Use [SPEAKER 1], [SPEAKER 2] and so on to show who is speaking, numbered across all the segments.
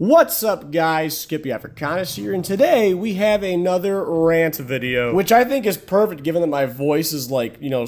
[SPEAKER 1] What's up, guys? Skippy Africanus here, and today we have another rant video, which I think is perfect given that my voice is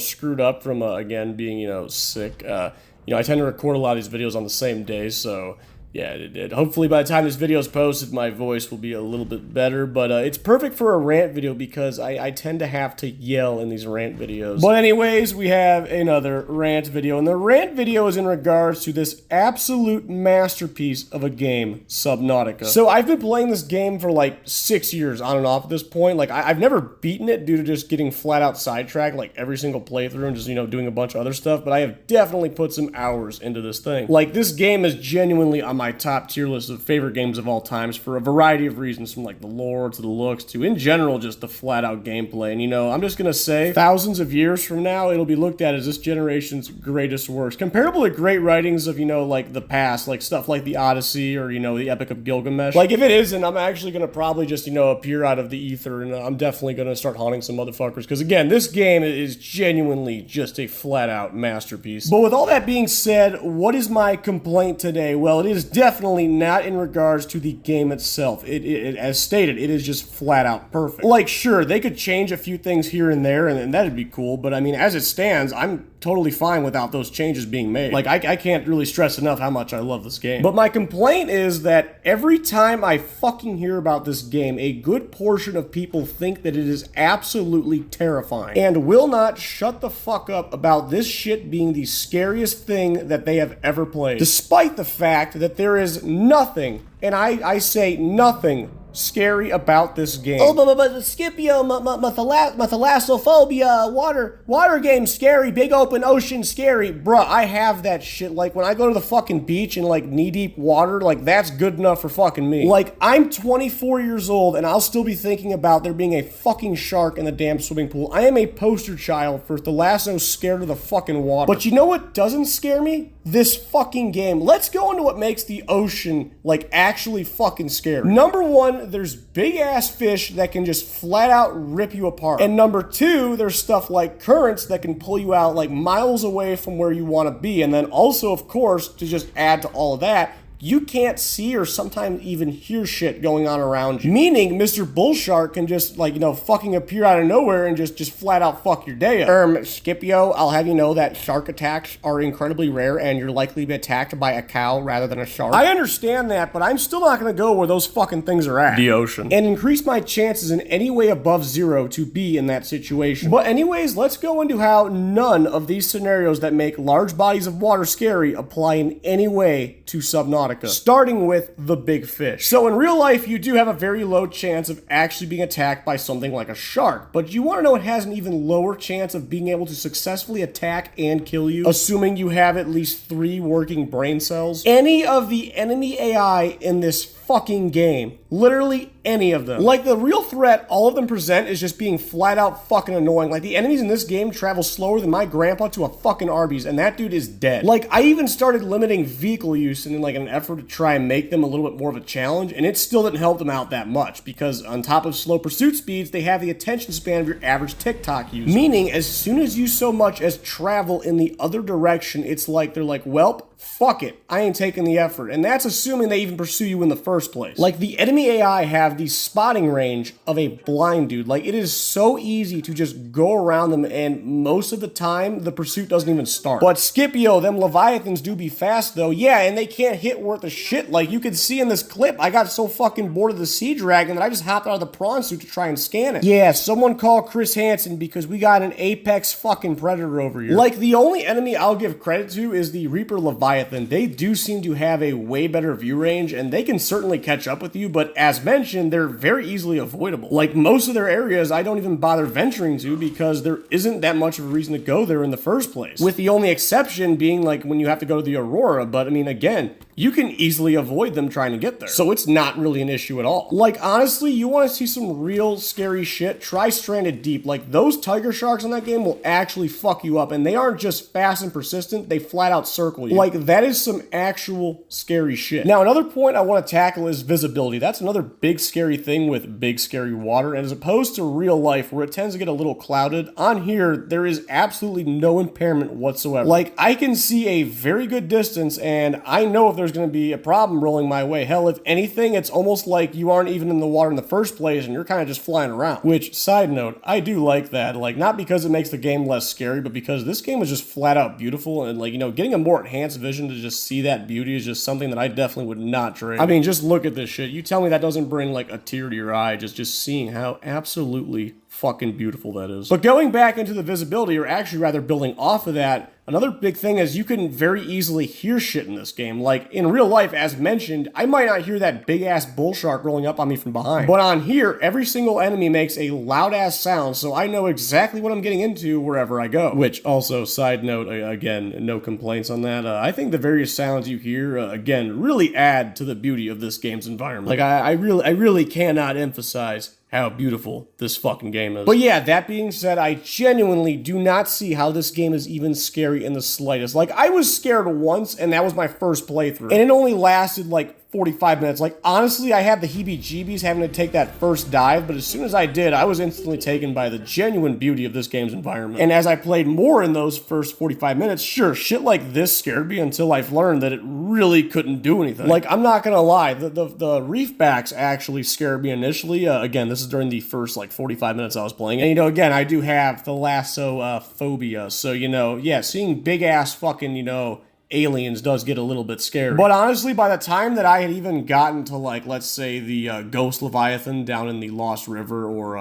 [SPEAKER 1] screwed up from, again, being, sick. I tend to record a lot of these videos on the same day, so yeah, hopefully by the time this video is posted, my voice will be a little bit better, but it's perfect for a rant video because I tend to have to yell in these rant videos. But anyways, we have another rant video, and the rant video is in regards to this absolute masterpiece of a game, Subnautica. So I've been playing this game for like 6 years on and off at this point. Like I've never beaten it due to just getting flat out sidetracked like every single playthrough and just, doing a bunch of other stuff, but I have definitely put some hours into this thing. Like this game is genuinely on my top tier list of favorite games of all times for a variety of reasons, from like the lore to the looks to in general just the flat out gameplay. And I'm just gonna say thousands of years from now it'll be looked at as this generation's greatest works, comparable to great writings of like the past, like stuff like the Odyssey or the Epic of Gilgamesh. Like if it isn't, I'm actually gonna probably just appear out of the ether, and I'm definitely gonna start haunting some motherfuckers, because again, this game is genuinely just a flat out masterpiece. But with all that being said, what is my complaint today? Well, it is definitely not in regards to the game itself. It as stated, it is just flat out perfect. Like, sure, they could change a few things here and there, and that'd be cool, but I mean, as it stands, I'm totally fine without those changes being made. Like, I can't really stress enough how much I love this game. But my complaint is that every time I fucking hear about this game, a good portion of people think that it is absolutely terrifying and will not shut the fuck up about this shit being the scariest thing that they have ever played. Despite the fact that there is nothing, and I say nothing, scary about this game. Oh, but Scipio, thalassophobia, water game scary, big open ocean scary. Bruh, I have that shit. Like, when I go to the fucking beach in, like, knee-deep water, like, that's good enough for fucking me. Like, I'm 24 years old, and I'll still be thinking about there being a fucking shark in the damn swimming pool. I am a poster child for Thalasso's scared of the fucking water. But you know what doesn't scare me? This fucking game. Let's go into what makes the ocean, like, actually fucking scary. Number one, there's big-ass fish that can just flat out rip you apart. And number two, there's stuff like currents that can pull you out like miles away from where you want to be. And then also, of course, to just add to all of that, you can't see or sometimes even hear shit going on around you. Meaning, Mr. Bullshark can just, fucking appear out of nowhere and just flat out fuck your day up. Scipio, I'll have you know that shark attacks are incredibly rare and you're likely to be attacked by a cow rather than a shark. I understand that, but I'm still not gonna go where those fucking things are at. The ocean. And increase my chances in any way above zero to be in that situation. But anyways, let's go into how none of these scenarios that make large bodies of water scary apply in any way to Subnautica. Starting with the big fish. So in real life, you do have a very low chance of actually being attacked by something like a shark, but you want to know it has an even lower chance of being able to successfully attack and kill you, assuming you have at least 3 working brain cells? Any of the enemy AI in this fucking game. Literally any of them. Like, the real threat all of them present is just being flat out fucking annoying. Like, the enemies in this game travel slower than my grandpa to a fucking Arby's, and that dude is dead. Like, I even started limiting vehicle use in an effort to try and make them a little bit more of a challenge, and it still didn't help them out that much, because on top of slow pursuit speeds, they have the attention span of your average TikTok user. Meaning, as soon as you so much as travel in the other direction, it's like they're like, welp, fuck it, I ain't taking the effort. And that's assuming they even pursue you in the first place. Like, the enemy AI have the spotting range of a blind dude. Like, it is so easy to just go around them, and most of the time, the pursuit doesn't even start. But Scipio, them Leviathans do be fast though. Yeah, and they can't hit worth a shit. Like, you could see in this clip, I got so fucking bored of the sea dragon that I just hopped out of the prawn suit to try and scan it. Yeah, someone call Chris Hansen because we got an apex fucking predator over here. Like, the only enemy I'll give credit to is the Reaper Leviathan. They do seem to have a way better view range, and they can certainly catch up with you, but as mentioned, they're very easily avoidable. Like, most of their areas I don't even bother venturing to because there isn't that much of a reason to go there in the first place. With the only exception being like when you have to go to the Aurora, but I mean, again, you can easily avoid them trying to get there. So it's not really an issue at all. Like, honestly, you want to see some real scary shit? Try Stranded Deep. Like, those tiger sharks in that game will actually fuck you up, and they aren't just fast and persistent, they flat out circle you. Like, that is some actual scary shit. Now, another point I want to tackle is visibility. That's another big scary thing with big scary water, and as opposed to real life where it tends to get a little clouded, on here, there is absolutely no impairment whatsoever. Like, I can see a very good distance, and I know if there's there's going to be a problem rolling my way. Hell, if anything, it's almost like you aren't even in the water in the first place and you're kind of just flying around. Which, side note, I do like that. Like, not because it makes the game less scary, but because this game is just flat out beautiful, and like, you know, getting a more enhanced vision to just see that beauty is just something that I definitely would not trade. I mean, just look at this shit. You tell me that doesn't bring like a tear to your eye just seeing how absolutely fucking beautiful that is. But going back into the visibility, or actually rather building off of that, another big thing is you can very easily hear shit in this game. Like, in real life, as mentioned, I might not hear that big-ass bull shark rolling up on me from behind. But on here, every single enemy makes a loud-ass sound, so I know exactly what I'm getting into wherever I go. Which, also, side note, again, no complaints on that. I think the various sounds you hear, again, really add to the beauty of this game's environment. Like, I really cannot emphasize how beautiful this fucking game is. But yeah, that being said, I genuinely do not see how this game is even scary in the slightest. Like, I was scared once, and that was my first playthrough. And it only lasted, like, 45 minutes. Like, honestly, I had the heebie-jeebies having to take that first dive, but as soon as I did, I was instantly taken by the genuine beauty of this game's environment. And as I played more in those first 45 minutes, sure, shit like this scared me until I've learned that it really couldn't do anything. Like, I'm not gonna lie, the reef backs actually scared me initially. Again, this is during the first, like, 45 minutes I was playing. And, you know, again, I do have the lasso phobia, so, you know, yeah, seeing big-ass fucking, you know, aliens does get a little bit scary. But honestly, by the time that I had even gotten to, like, let's say the Ghost Leviathan down in the Lost River, or,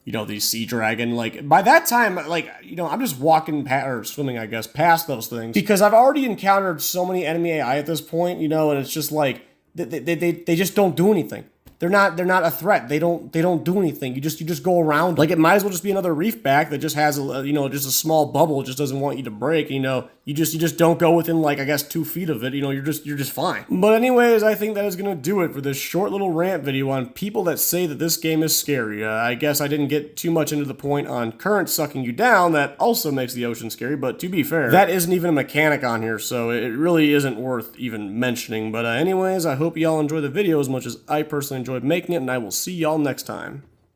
[SPEAKER 1] you know, the Sea Dragon, like, by that time, like, you know, I'm just walking or swimming, I guess, past those things, because I've already encountered so many enemy AI at this point, you know, and it's just like, they just don't do anything. They're not a threat. They don't do anything. You just go around. Like, it might as well just be another reef back that just has a, you know, just a small bubble. It just doesn't want you to break. You know, you just don't go within, like, I guess 2 feet of it. You know, you're just fine. But anyways, I think that is gonna do it for this short little rant video on people that say that this game is scary. I guess I didn't get too much into the point on current sucking you down. That also makes the ocean scary. But to be fair, that isn't even a mechanic on here, so it really isn't worth even mentioning. But anyways, I hope y'all enjoy the video as much as I personally enjoyed making it, and I will see y'all next time.